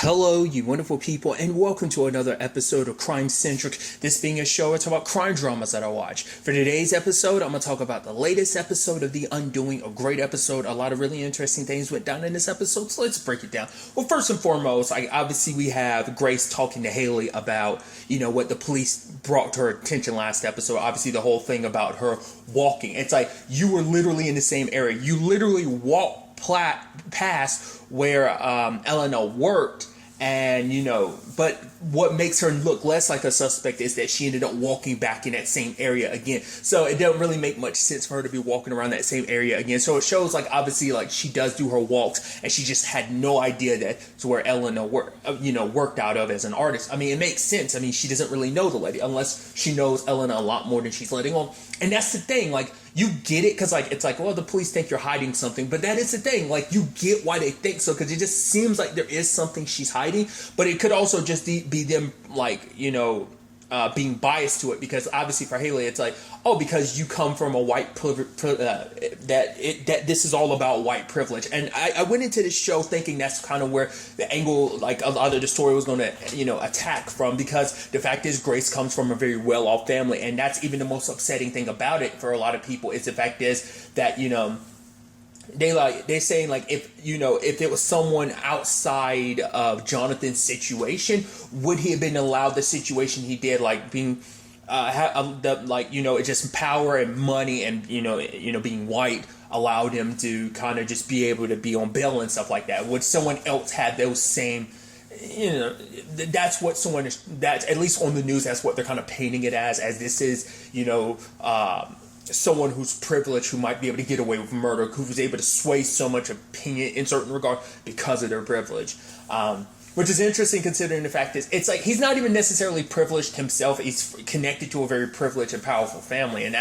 Hello, you wonderful people, and welcome to another episode of Crime Centric. This being a show, it's about crime dramas that I watch. For today's episode, I'm going to talk about the latest episode of The Undoing, a great episode. A lot of really interesting things went down in this episode, so let's break it down. Well, first and foremost, obviously we have Grace talking to Haley about, what the police brought to her attention last episode. Obviously, the whole thing about her walking. It's like, you were literally in the same area. You literally walked past where Eleanor worked, and but what makes her look less like a suspect is that she ended up walking back in that same area again. So it doesn't really make much sense for her to be walking around that same area again. So it shows obviously she does do her walks, and she just had no idea that's where Eleanor worked out of as an artist. I mean, it makes sense. I mean, she doesn't really know the lady unless she knows Eleanor a lot more than she's letting on. And that's the thing, you get it, because well, the police think you're hiding something, but that is the thing, you get why they think so, because it just seems like there is something she's hiding, but it could also just be them being biased to it, because obviously for Haley it's because you come from a white that this is all about white privilege. And I went into this show thinking that's kind of where the angle a lot of the story was going to attack from, because the fact is Grace comes from a very well-off family, and that's even the most upsetting thing about it for a lot of people. Is the fact is that they're saying if it was someone outside of Jonathan's situation, would he have been allowed the situation he did, being just power and money and being white allowed him to kind of just be able to be on bail and stuff like that? Would someone else have those same, that's what that's at least on the news, that's what they're kind of painting it as this is, someone who's privileged, who might be able to get away with murder, who's able to sway so much opinion in certain regard because of their privilege. Which is interesting, considering the fact is, it's he's not even necessarily privileged himself. He's connected to a very privileged and powerful family. And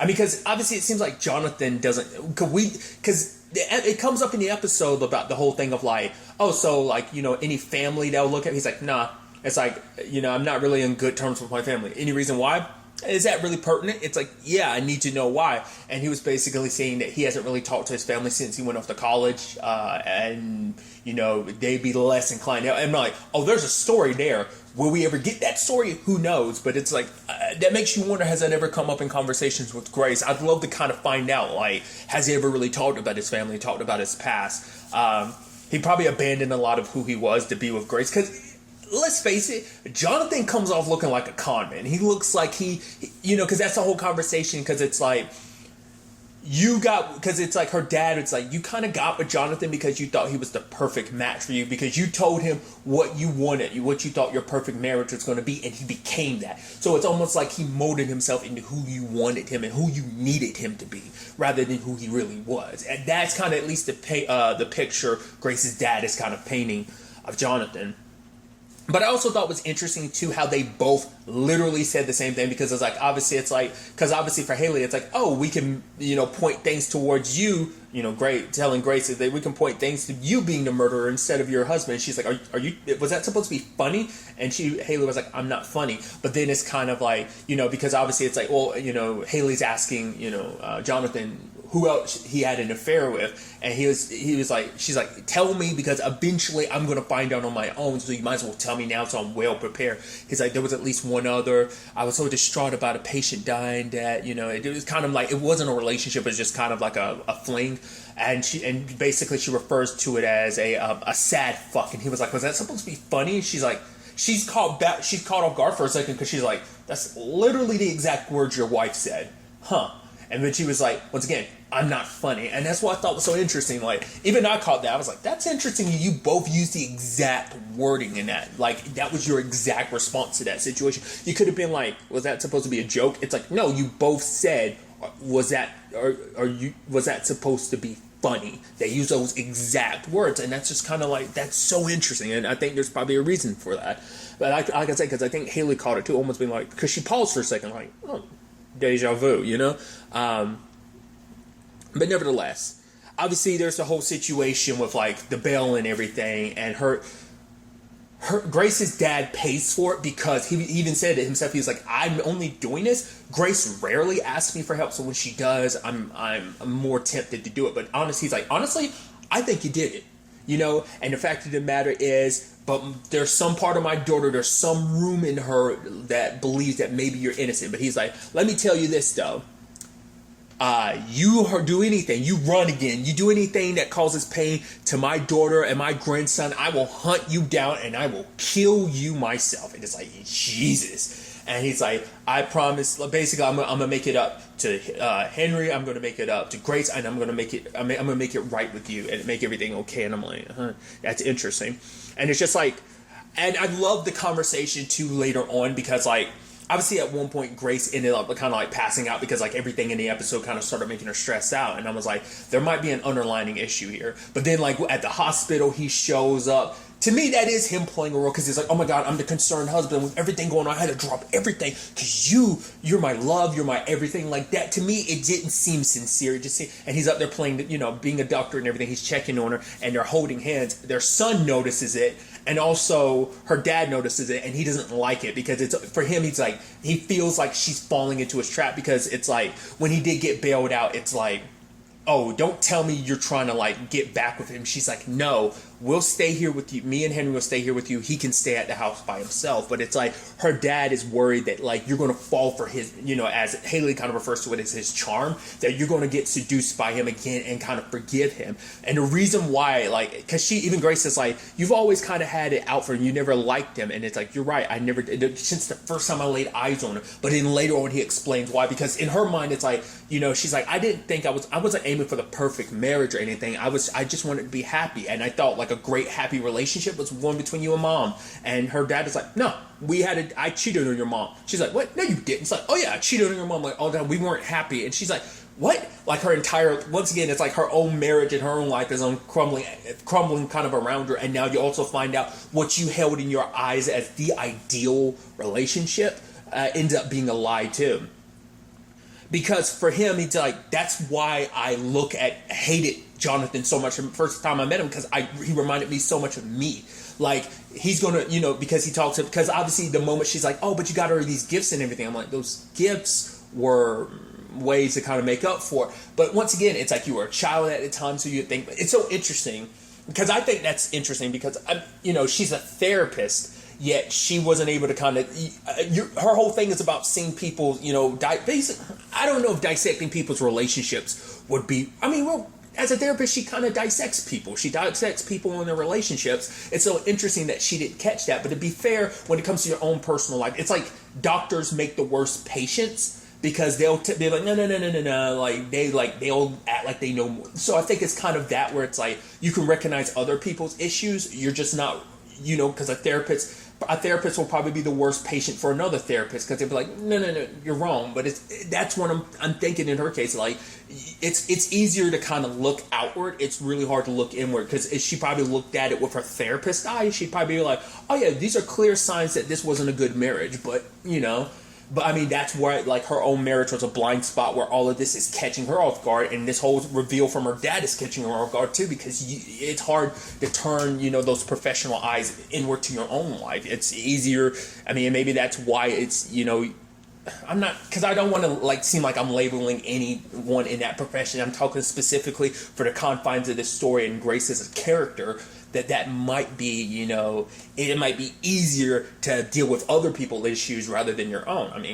because obviously it seems like Jonathan doesn't, because it comes up in the episode about the whole thing of any family they'll look at, he's like, nah, it's I'm not really in good terms with my family. Any reason why? Is that really pertinent? It's yeah, I need to know why. And he was basically saying that he hasn't really talked to his family since he went off to college, and they'd be less inclined. I'm there's a story there. Will we ever get that story? Who knows? But it's that makes you wonder, has that ever come up in conversations with Grace? I'd love to kind of find out, has he ever really talked about his family, talked about his past? He probably abandoned a lot of who he was to be with Grace, because let's face it, Jonathan comes off looking like a con man. He looks like because that's the whole conversation, because it's her dad, it's you kind of got with Jonathan because you thought he was the perfect match for you, because you told him what you wanted, what you thought your perfect marriage was going to be, and he became that. So it's almost like he molded himself into who you wanted him and who you needed him to be, rather than who he really was. And that's kind of at least the picture Grace's dad is kind of painting of Jonathan. But I also thought it was interesting, too, how they both literally said the same thing, because it's obviously for Haley, it's we can, point things towards you, telling Grace that we can point things to you being the murderer instead of your husband. She's like, are you, was that supposed to be funny? And Haley was like, I'm not funny. But then it's kind of because obviously it's Haley's asking, Jonathan who else he had an affair with, and he was like, she's like, tell me, because eventually I'm going to find out on my own, so you might as well tell me now, so I'm well prepared. He's like, there was at least one other, I was so distraught about a patient dying that, it was kind of it wasn't a relationship, it was just kind of a fling, and basically she refers to it as a sad fuck, and he was like, was that supposed to be funny? She's like, she's caught off guard for a second, because she's like, that's literally the exact words your wife said. Huh. And then she was like, once again, I'm not funny. And that's what I thought was so interesting. Even I caught that. I was like, that's interesting. You both used the exact wording in that. That was your exact response to that situation. You could have been was that supposed to be a joke? It's no, you both said, was that supposed to be funny? They use those exact words. And that's just kind of that's so interesting. And I think there's probably a reason for that. But like I say, because I think Haley caught it too, almost being because she paused for a second, oh, deja vu, But nevertheless, obviously there's the whole situation with the bail and everything, and her Grace's dad pays for it, because he even said it himself. He was like, I'm only doing this. Grace rarely asks me for help, so when she does, I'm more tempted to do it. But honestly, he's like, honestly, I think you did it. and the fact of the matter is, but there's some part of my daughter, there's some room in her that believes that maybe you're innocent. But he's like, let me tell you this though. You do anything, you run again, you do anything that causes pain to my daughter and my grandson, I will hunt you down and I will kill you myself. And it's like, Jesus. And he's like, I promise, basically, I'm gonna make it up to Henry, I'm gonna make it up to Grace, and I'm gonna make it right with you and make everything okay. And I'm like, that's interesting. And it's just like, and I love the conversation too later on, because like, obviously at one point Grace ended up kind of like passing out because like everything in the episode kind of started making her stressed out, and I was like, there might be an underlying issue here. But then like at the hospital he shows up. To me, that is him playing a role, because he's like, oh my God, I'm the concerned husband with everything going on. I had to drop everything because you're my love, you're my everything. Like that, to me, it didn't seem sincere. It just seemed, and he's up there playing, being a doctor and everything. He's checking on her and they're holding hands. Their son notices it, and also her dad notices it, and he doesn't like it because it's, for him, he's like, he feels like she's falling into his trap, because it's like when he did get bailed out, it's like, oh, don't tell me you're trying to like get back with him. She's like, no, we'll stay here with you. Me and Henry will stay here with you. He can stay at the house by himself. But it's like her dad is worried that like you're going to fall for his, as Haley kind of refers to it as his charm, that you're going to get seduced by him again and kind of forgive him. And the reason why, like, because even Grace is like, you've always kind of had it out for him. You never liked him. And it's like, you're right. I never did, since the first time I laid eyes on him. But then later on he explains why, because in her mind it's like, she's like, I didn't think I wasn't aiming for the perfect marriage or anything. I just wanted to be happy, and I thought like a great happy relationship was one between you and mom. And her dad is like, no, I cheated on your mom. She's like, what? No, you didn't. It's like, oh yeah, I cheated on your mom. Like, oh, we weren't happy. And she's like, what? Like her entire, once again, it's like her own marriage and her own life is crumbling kind of around her. And now you also find out what you held in your eyes as the ideal relationship ends up being a lie too. Because for him, he's like, that's why I hated Jonathan so much the first time I met him, because he reminded me so much of me. Like, he's gonna, because because obviously the moment she's like, oh, but you got her these gifts and everything, I'm like, those gifts were ways to kind of make up for it. But once again, it's like you were a child at the time, so you think, it's so interesting, because I think that's interesting, because, she's a therapist, yet she wasn't able to kind of, her whole thing is about seeing people, I don't know if dissecting people's relationships would be, as a therapist, she kind of dissects people. She dissects people in their relationships. It's so interesting that she didn't catch that. But to be fair, when it comes to your own personal life, it's like doctors make the worst patients, because they'll be like, no, like they'll act like they know more. So I think it's kind of that, where it's like you can recognize other people's issues. You're just not, because a therapist will probably be the worst patient for another therapist, because they'll be like, no, you're wrong. But that's what I'm thinking in her case. Like, it's easier to kind of look outward. It's really hard to look inward, because if she probably looked at it with her therapist eye, she'd probably be like, oh yeah, these are clear signs that this wasn't a good marriage. But that's where like her own marriage was a blind spot, where all of this is catching her off guard, and this whole reveal from her dad is catching her off guard too, because it's hard to turn those professional eyes inward to your own life. It's easier. Maybe that's why it's I'm not, because I don't want to like seem like I'm labeling anyone in that profession. I'm talking specifically for the confines of this story and Grace as a character. That might be, it might be easier to deal with other people's issues rather than your own.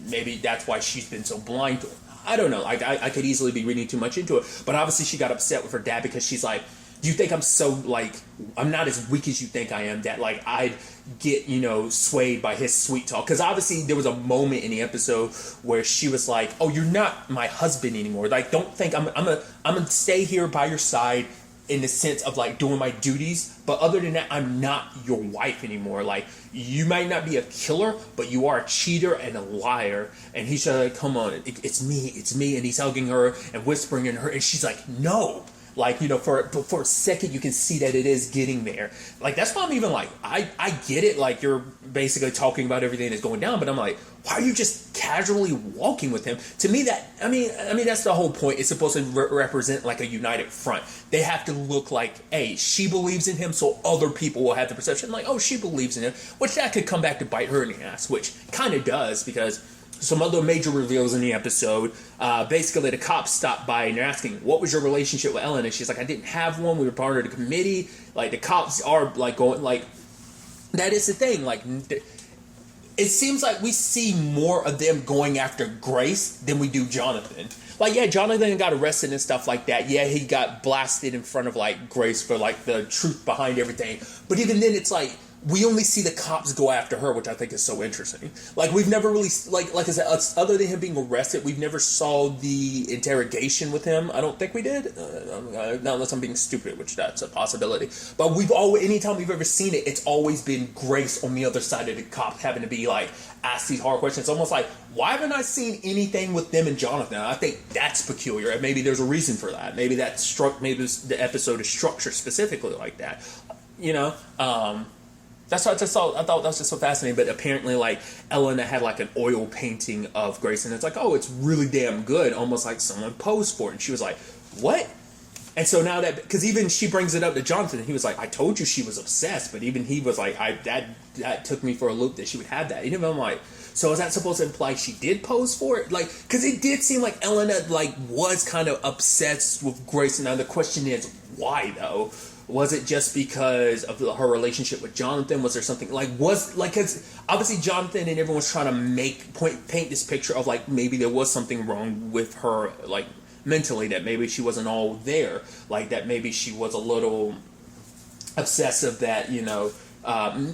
Maybe that's why she's been so blind to it. I don't know. I could easily be reading too much into it. But obviously she got upset with her dad, because she's like, do you think I'm so, like, I'm not as weak as you think I am, that, like, I'd get, swayed by his sweet talk? Because obviously there was a moment in the episode where she was like, oh, you're not my husband anymore. Like, don't think I'm gonna stay here by your side in the sense of like doing my duties, but other than that, I'm not your wife anymore. Like, you might not be a killer, but you are a cheater and a liar. And he's like, come on, it's me. And he's hugging her and whispering in her, and she's like, no. Like, for a second you can see that it is getting there. Like, that's why I'm even like, I get it. Like, you're basically talking about everything that's going down, but I'm like, why are you just casually walking with him? To me, that's the whole point. It's supposed to represent like a united front. They have to look like, hey, she believes in him, so other people will have the perception like, oh, she believes in him, which that could come back to bite her in the ass, which kind of does, because some other major reveals in the episode. Basically, the cops stopped by and they're asking, what was your relationship with Ellen? And she's like, I didn't have one. We were part of the committee. Like, the cops are, like, going, like, that is the thing. Like, it seems like we see more of them going after Grace than we do Jonathan. Like, yeah, Jonathan got arrested and stuff like that. Yeah, he got blasted in front of, like, Grace for, like, the truth behind everything. But even then, it's like, we only see the cops go after her, which I think is so interesting. Like, we've never really, like I said, other than him being arrested, we've never saw the interrogation with him. I don't think we did. Not unless I'm being stupid, which that's a possibility. But we've always, anytime we've ever seen it, it's always been Grace on the other side of the cops having to be, like, asked these hard questions. It's almost like, why haven't I seen anything with them and Jonathan? I think that's peculiar, and maybe there's a reason for that. Maybe maybe the episode is structured specifically like that. You know? That's what I thought that was just so fascinating. But apparently, like, Elena had like an oil painting of Grace, and it's like, oh, it's really damn good, almost like someone posed for it. And she was like, what? And so now that, because even she brings it up to Jonathan, and he was like, I told you she was obsessed. But even he was like, that took me for a loop that she would have that. And even I'm like, so is that supposed to imply she did pose for it? Like, because it did seem like Elena, like, was kind of obsessed with Grace. And now the question is, why though? Was it just because of her relationship with Jonathan? Was there something because obviously Jonathan and everyone's trying to paint this picture of, like, maybe there was something wrong with her, like, mentally, that maybe she wasn't all there, like, that maybe she was a little obsessive, that, you know,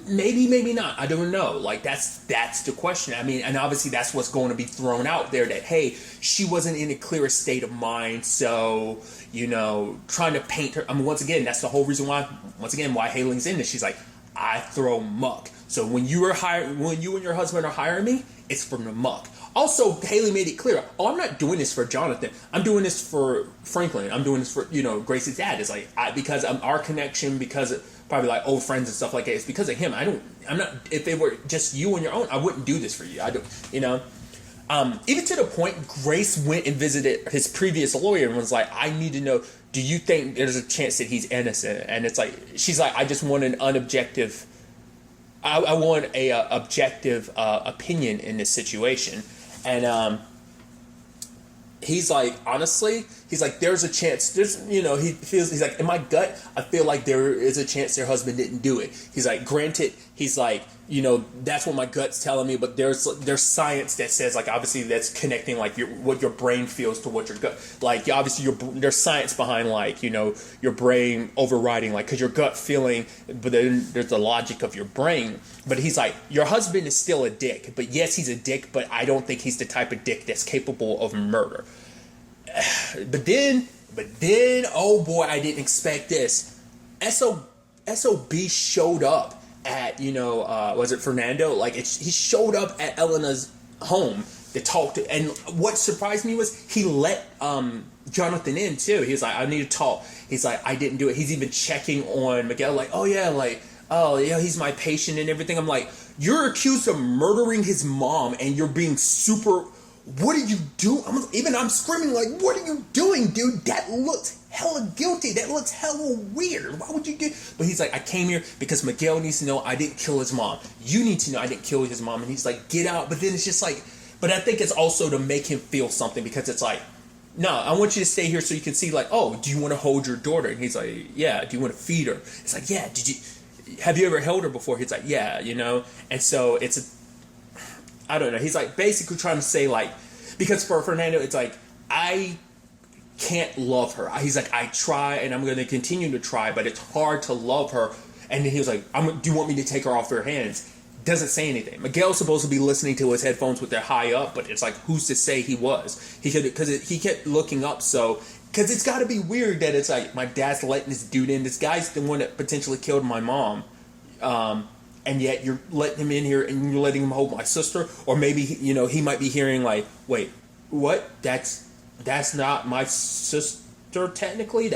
maybe not, I don't know. Like, that's the question. I mean, and obviously that's what's going to be thrown out there, that, hey, she wasn't in a clearest state of mind, so, you know, trying to paint her. I mean, once again, that's the whole reason why Haling's in this. She's like, I throw muck. So when you and your husband are hiring me, it's from the muck. Also, Haley made it clear, I'm not doing this for Jonathan. I'm doing this for Franklin. I'm doing this for, you know, Grace's dad. It's like, because our connection, because of probably like old friends and stuff like that, it's because of him. I'm not, if it were just you on your own, I wouldn't do this for you. I don't, you know. Even to the point, Grace went and visited his previous lawyer and was like, I need to know, do you think there's a chance that he's innocent? And it's like, she's like, I just want an unobjective, I want a objective opinion in this situation. And he's like, honestly, he's like, there's a chance, he's like, in my gut, I feel like there is a chance their husband didn't do it. He's like, granted, he's like, you know, that's what my gut's telling me, but there's science that says, like, obviously that's connecting, like, what your brain feels to what your gut, like, obviously there's science behind, like, you know, your brain overriding, like, because your gut feeling, but then there's the logic of your brain. But he's like, your husband is still a dick, but yes, he's a dick, but I don't think he's the type of dick that's capable of murder. But then, oh boy, I didn't expect this. SOB showed up at, you know, was it Fernando? Like, he showed up at Elena's home to talk to, and what surprised me was he let Jonathan in too. He was like, I need to talk. He's like, I didn't do it. He's even checking on Miguel, like, oh yeah, he's my patient and everything. I'm like, you're accused of murdering his mom, and you're being super, what are you doing? I'm screaming, like, what are you doing, dude? That looks hella guilty. That looks hella weird. Why would you do? But he's like, I came here because Miguel needs to know I didn't kill his mom. You need to know I didn't kill his mom. And he's like, get out. But then it's just like, but I think it's also to make him feel something, because it's like, no, I want you to stay here so you can see, like, oh, do you want to hold your daughter? And he's like, yeah. Do you want to feed her? It's like, yeah. Have you ever held her before? He's like, yeah, you know. And so I don't know. He's like basically trying to say, like, because for Fernando, it's like, I can't love her. He's like, I try and I'm going to continue to try, but it's hard to love her. And then he was like, do you want me to take her off your hands? Doesn't say anything. Miguel's supposed to be listening to his headphones with their high up, but it's like, who's to say he was? Because he kept looking up, so, because it's got to be weird that it's like, my dad's letting this dude in. This guy's the one that potentially killed my mom. And yet you're letting him in here and you're letting him hold my sister. Or maybe, you know, he might be hearing like, wait, what? That's not my sister technically.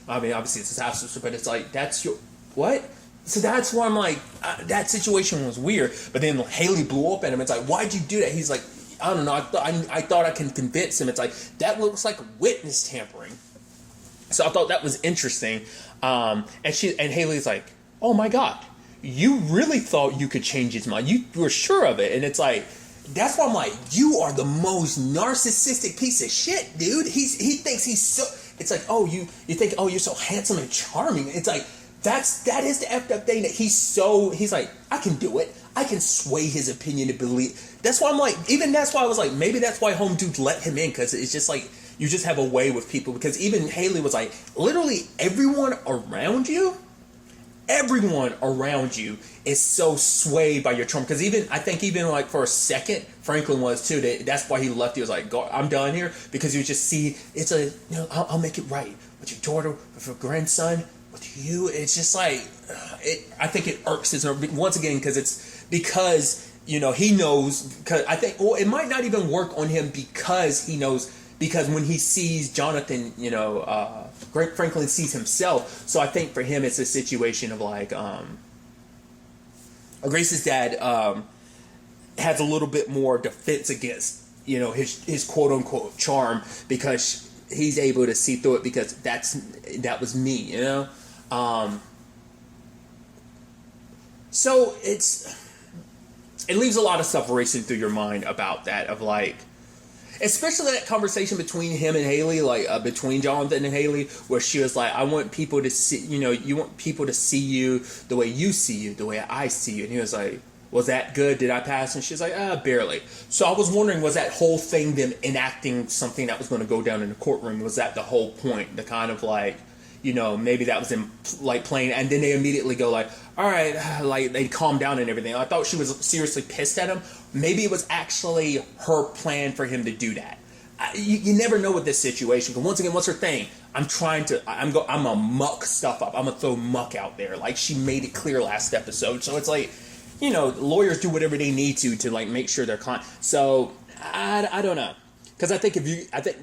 I mean, obviously it's his half sister, but it's like, that's your, what? So that's why I'm like, that situation was weird. But then Haley blew up at him. It's like, why'd you do that? He's like, I don't know. I thought I can convince him. It's like, that looks like witness tampering. So I thought that was interesting. And Haley's like, oh my God, you really thought you could change his mind. You were sure of it. And it's like, that's why I'm like, you are the most narcissistic piece of shit, dude. He thinks he's so. It's like, oh, you think, oh, you're so handsome and charming. It's like that is the effed up thing that he's like, I can do it. I can sway his opinion to believe. That's why I'm like, even that's why I was like, maybe that's why home dude let him in, because it's just like you just have a way with people. Because even Haley was like, literally everyone around you is so swayed by your charm. Because I think even like for a second, Franklin was too. That's why he left. He was like, I'm done here, because you just see it's I'll make it right with your daughter, with your grandson, with you. It's just like I think it irks his once again, because he knows. Because I think, it might not even work on him, because he knows. Because when he sees Jonathan, Franklin sees himself. So I think for him, it's a situation of like, Grace's dad has a little bit more defense against, his quote unquote charm, because he's able to see through it, because that was me, So it leaves a lot of stuff racing through your mind about that, of like, especially that conversation between him and Haley, like between Jonathan and Haley, where she was like, I want people to see, you want people to see you the way you see you, the way I see you. And he was like, was that good? Did I pass? And she's like, barely. So I was wondering, was that whole thing them enacting something that was going to go down in the courtroom? Was that the whole point? The kind of like, maybe that was in like playing, and then they immediately go like, all right, like they calm down and everything. I thought she was seriously pissed at him. Maybe it was actually her plan for him to do that. You never know with this situation. Because once again, what's her thing? I'm gonna muck stuff up. I'm gonna throw muck out there. Like she made it clear last episode. So it's like, lawyers do whatever they need to like make sure they're So I don't know. Because I think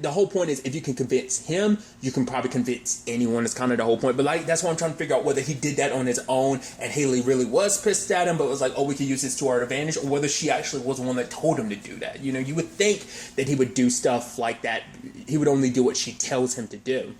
the whole point is, if you can convince him, you can probably convince anyone. Is kind of the whole point. But like, that's why I'm trying to figure out whether he did that on his own and Haley really was pissed at him, but was like, oh, we could use this to our advantage, or whether she actually was the one that told him to do that. You would think that he would do stuff like that. He would only do what she tells him to do.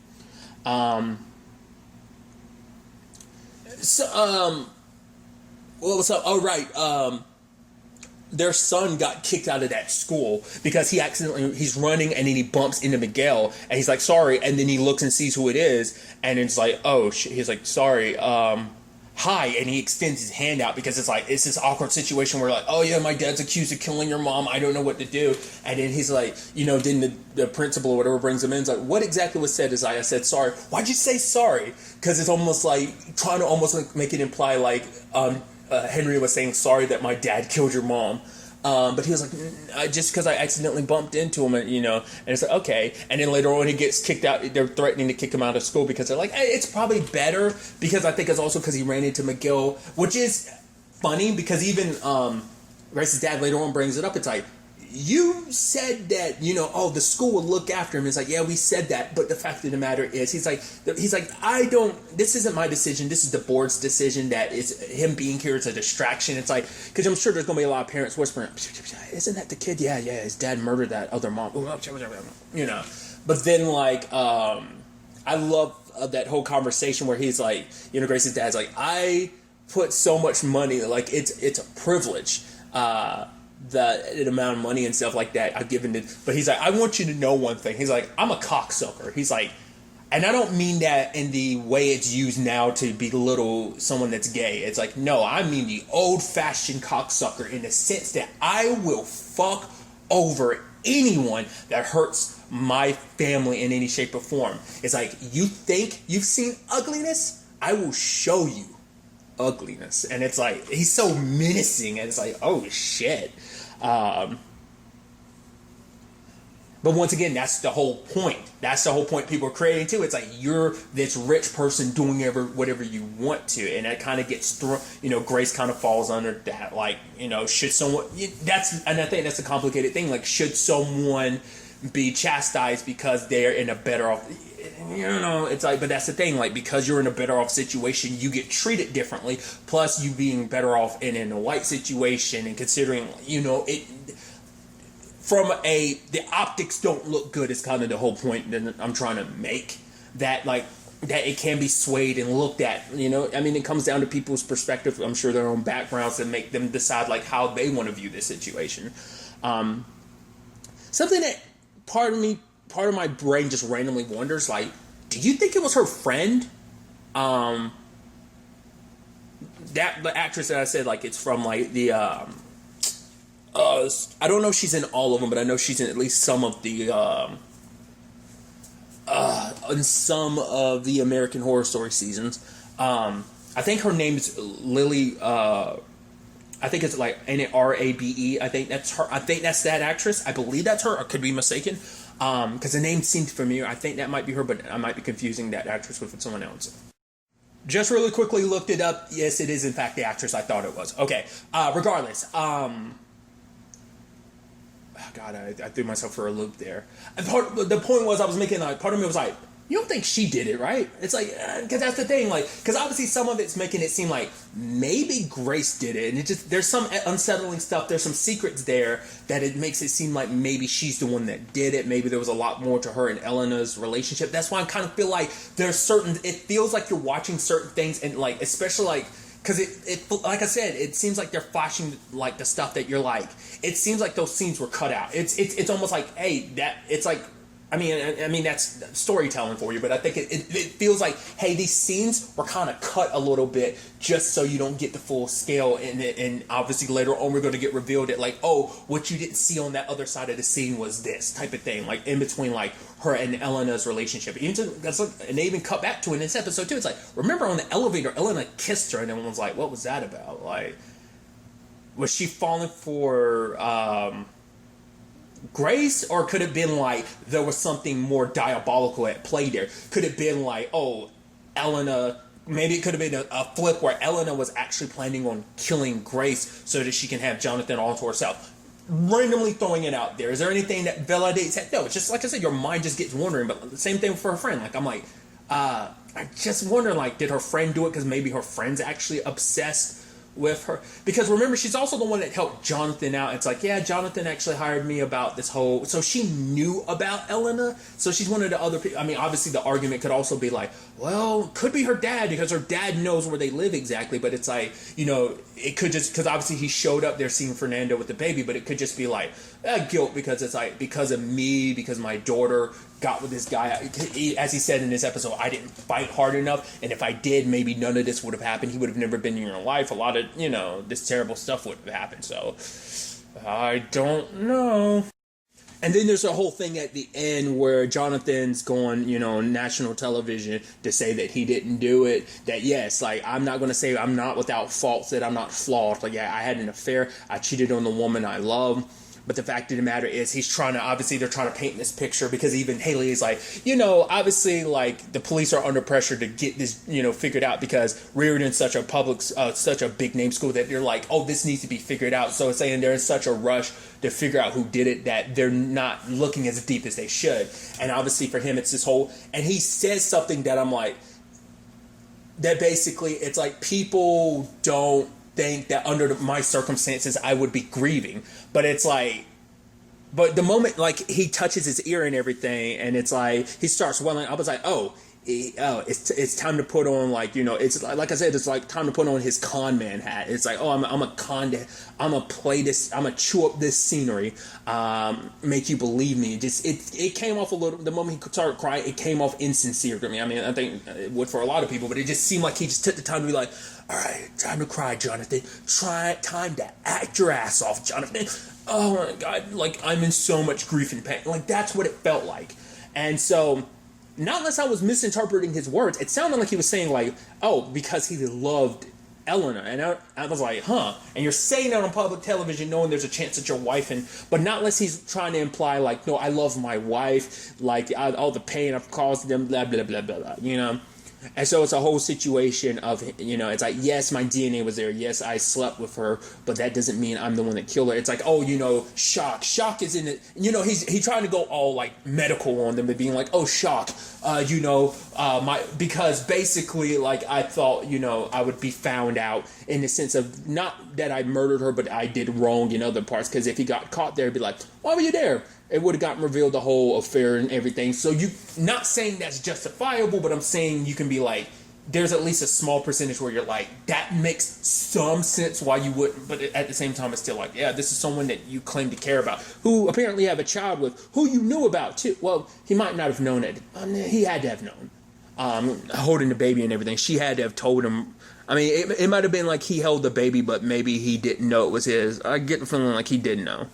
Their son got kicked out of that school because he's running, and then he bumps into Miguel, and he's like, sorry, and then he looks and sees who it is, and it's like, oh shit. He's like, sorry, hi, and he extends his hand out, because it's this awkward situation where like, oh yeah, my dad's accused of killing your mom, I don't know what to do. And then he's like, then the principal or whatever brings him in, is like, what exactly was said? Is like, I said sorry. Why'd you say sorry? Because it's almost like trying to almost like make it imply like Henry was saying sorry that my dad killed your mom. But he was like, just because I accidentally bumped into him, and it's like, okay. And then later on he gets kicked out. They're threatening to kick him out of school because they're like, hey, it's probably better, because I think it's also because he ran into Miguel, which is funny, because even Grace's dad later on brings it up. It's like, you said that, the school will look after him. It's like, yeah, we said that, but the fact of the matter is, he's like, this isn't my decision. This is the board's decision. That is him being here is a distraction. It's like, because I'm sure there's going to be a lot of parents whispering, isn't that the kid? Yeah, his dad murdered that other mom. But then like, I love that whole conversation where he's like, Grace's dad's like, I put so much money, like it's a privilege, the amount of money and stuff like that I've given to, but he's like, I want you to know one thing. He's like, I'm a cocksucker. He's like, and I don't mean that in the way it's used now to belittle someone that's gay. It's like, no, I mean the old-fashioned cocksucker, in the sense that I will fuck over anyone that hurts my family in any shape or form. It's like, you think you've seen ugliness? I will show you ugliness. And it's like, he's so menacing, and it's like, oh shit. But once again, that's the whole point. That's the whole point people are creating too. It's like, you're this rich person doing whatever you want to, and that kind of gets thrown. Grace kind of falls under that. Like, should someone? And I think that's a complicated thing. Like, should someone be chastised because they're in a better off? It's like, but that's the thing. Like, because you're in a better off situation, you get treated differently. Plus, you being better off in a white situation, and considering, it. The optics don't look good is kind of the whole point that I'm trying to make. That, like, that it can be swayed and looked at, it comes down to people's perspective. I'm sure their own backgrounds that make them decide, like, how they want to view this situation. Something that part of my brain just randomly wonders, like, do you think it was her friend? That the actress that I said, like, it's from, like, the I don't know if she's in all of them, but I know she's in at least some of the in some of the American Horror Story seasons. I think her name's Lily. I think it's like Rabe. I think that's her. I think that's that actress. I believe that's her. I could be mistaken. Because the name seemed familiar. I think that might be her, but I might be confusing that actress with someone else. Just really quickly looked it up. Yes, it is in fact the actress I thought it was. Okay. Regardless. God, I threw myself for a loop there. The point was I was making, like, part of me was like, you don't think she did it, right? It's like, because that's the thing, like, because obviously some of it's making it seem like maybe Grace did it, and it just, there's some unsettling stuff, there's some secrets there that it makes it seem like maybe she's the one that did it, maybe there was a lot more to her and Elena's relationship. That's why I kind of feel like there's certain, it feels like you're watching certain things, and, like, especially, like, because it like I said, it seems like they're flashing, like, the stuff that you're like, it seems like those scenes were cut out. It's almost like, hey, that, it's like, I mean that's storytelling for you, but I think it feels like, hey, these scenes were kind of cut a little bit just so you don't get the full scale, and obviously later on we're going to get revealed that, like, oh, what you didn't see on that other side of the scene was this type of thing, like in between, like, her and Elena's relationship. And they even cut back to it in this episode too. It's like, remember on the elevator, Elena kissed her, and everyone's like, what was that about? Like, was she falling for Grace, or could it have been like there was something more diabolical at play there? Could it have been like, oh, Elena, maybe it could have been a flip where Elena was actually planning on killing Grace so that she can have Jonathan all to herself? Randomly throwing it out there. Is there anything that validates that? No, it's just like I said, your mind just gets wondering. But the same thing for her friend. Like, I'm like, I just wonder, like, did her friend do it because maybe her friend's actually obsessed with her? Because remember, she's also the one that helped Jonathan out. It's like, yeah, Jonathan actually hired me about this whole, so she knew about Elena, so she's one of the other people. I mean, obviously the argument could also be like, well, could be her dad, because her dad knows where they live exactly, but it's like, you know, it could just, because obviously he showed up there seeing Fernando with the baby, but it could just be like guilt, because it's like, because of me, because my daughter got with this guy. As he said in this episode, I didn't fight hard enough, and if I did, maybe none of this would have happened. He would have never been in your life. A lot of, you know, this terrible stuff would have happened. So I don't know. And then there's a whole thing at the end where Jonathan's going, you know, on national television to say that he didn't do it. That, yes, like, I'm not going to say I'm not without faults, that I'm not flawed. Like, yeah, I had an affair. I cheated on the woman I love. But the fact of the matter is, he's trying to, obviously they're trying to paint this picture, because even Haley is like, you know, obviously, like, the police are under pressure to get this, you know, figured out, because Reardon's such a public, such a big name school, that they're like, oh, this needs to be figured out. So it's saying they're in such a rush to figure out who did it that they're not looking as deep as they should. And obviously for him, it's this whole, and he says something that I'm like, that basically, it's like, people don't think that under my circumstances I would be grieving, but it's like, but the moment, like, he touches his ear and everything, and it's like he starts welling, I was like, it's time to put on, like, you know, it's like I said, it's like time to put on his con man hat. It's like, oh, I'm gonna play this, I'm gonna chew up this scenery, make you believe me. It came off a little, the moment he started crying, it came off insincere to me. I mean, I think it would for a lot of people, but it just seemed like he just took the time to be like, all right, time to cry, Jonathan. Time to act your ass off, Jonathan. Oh my God, like, I'm in so much grief and pain. Like, that's what it felt like. And so, not unless I was misinterpreting his words, it sounded like he was saying, like, oh, because he loved Eleanor. And I was like, huh. And you're saying that on public television knowing there's a chance that your wife, but not unless he's trying to imply, like, no, I love my wife, like, all the pain I've caused them, blah, blah, blah, blah, blah, you know? And so it's a whole situation of, you know, it's like, yes, my DNA was there. Yes, I slept with her, but that doesn't mean I'm the one that killed her. It's like, oh, you know, shock. Shock is in it. You know, he's trying to go all, like, medical on them, and being like, oh, shock. You know, because basically, like, I thought, you know, I would be found out in the sense of not that I murdered her, but I did wrong in other parts. Because if he got caught there, he'd be like, why were you there? It would have gotten revealed, the whole affair and everything. So you, not saying that's justifiable, but I'm saying you can be like, there's at least a small percentage where you're like, that makes some sense why you wouldn't, but at the same time, it's still like, yeah, this is someone that you claim to care about, who apparently have a child with, who you knew about too. Well, he might not have known it. He had to have known. Holding the baby and everything. She had to have told him. I mean, it might have been like he held the baby, but maybe he didn't know it was his. I get the feeling like he didn't know.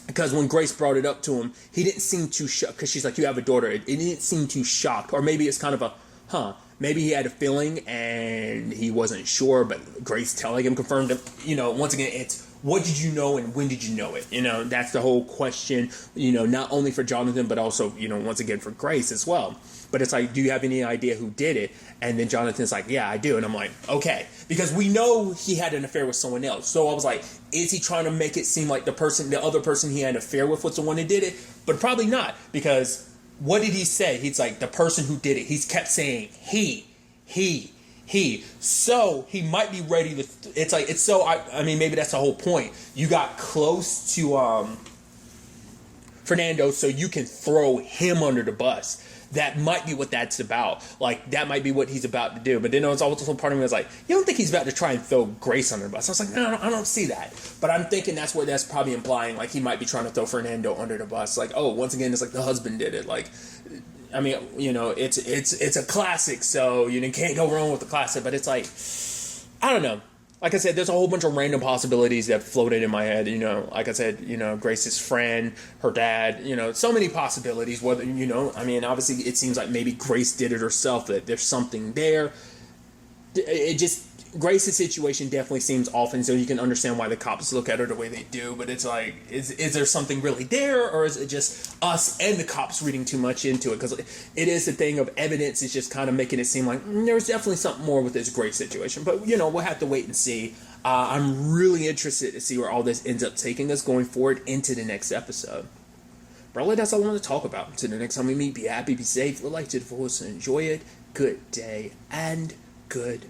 Because when Grace brought it up to him, he didn't seem too shocked. Because she's like, you have a daughter. It didn't seem too shocked. Or maybe it's kind of a, maybe he had a feeling and he wasn't sure, but Grace telling him confirmed it. You know, once again, it's what did you know and when did you know it? You know, that's the whole question, you know, not only for Jonathan, but also, you know, once again for Grace as well. But it's like, do you have any idea who did it? And then Jonathan's like, yeah, I do. And I'm like, okay. Because we know he had an affair with someone else. So I was like, is he trying to make it seem like the other person he had an affair with was the one who did it? But probably not. Because what did he say? He's like, the person who did it. He's kept saying he. So he might be ready to, it's like, it's so, I mean, maybe that's the whole point. You got close to Fernando so you can throw him under the bus. That might be what that's about. Like, that might be what he's about to do. But then there was also part of me was like, you don't think he's about to try and throw Grace under the bus? I was like, no, I don't see that. But I'm thinking that's what that's probably implying. Like, he might be trying to throw Fernando under the bus. Like, oh, once again, it's like the husband did it. Like, I mean, you know, it's a classic, so you can't go wrong with the classic. But it's like, I don't know. Like I said, there's a whole bunch of random possibilities that floated in my head. You know, like I said, you know, Grace's friend, her dad, you know, so many possibilities. Whether, you know, I mean, obviously it seems like maybe Grace did it herself, that there's something there. It just, Grace's situation definitely seems off, and so you can understand why the cops look at her the way they do. But it's like, is there something really there, or is it just us and the cops reading too much into it? Because it is the thing of evidence is just kind of making it seem like there's definitely something more with this Grace situation. But, you know, we'll have to wait and see. I'm really interested to see where all this ends up taking us going forward into the next episode. But really, that's all I want to talk about. Until the next time we meet, be happy, be safe, live life to the fullest, and enjoy it. Good day, and good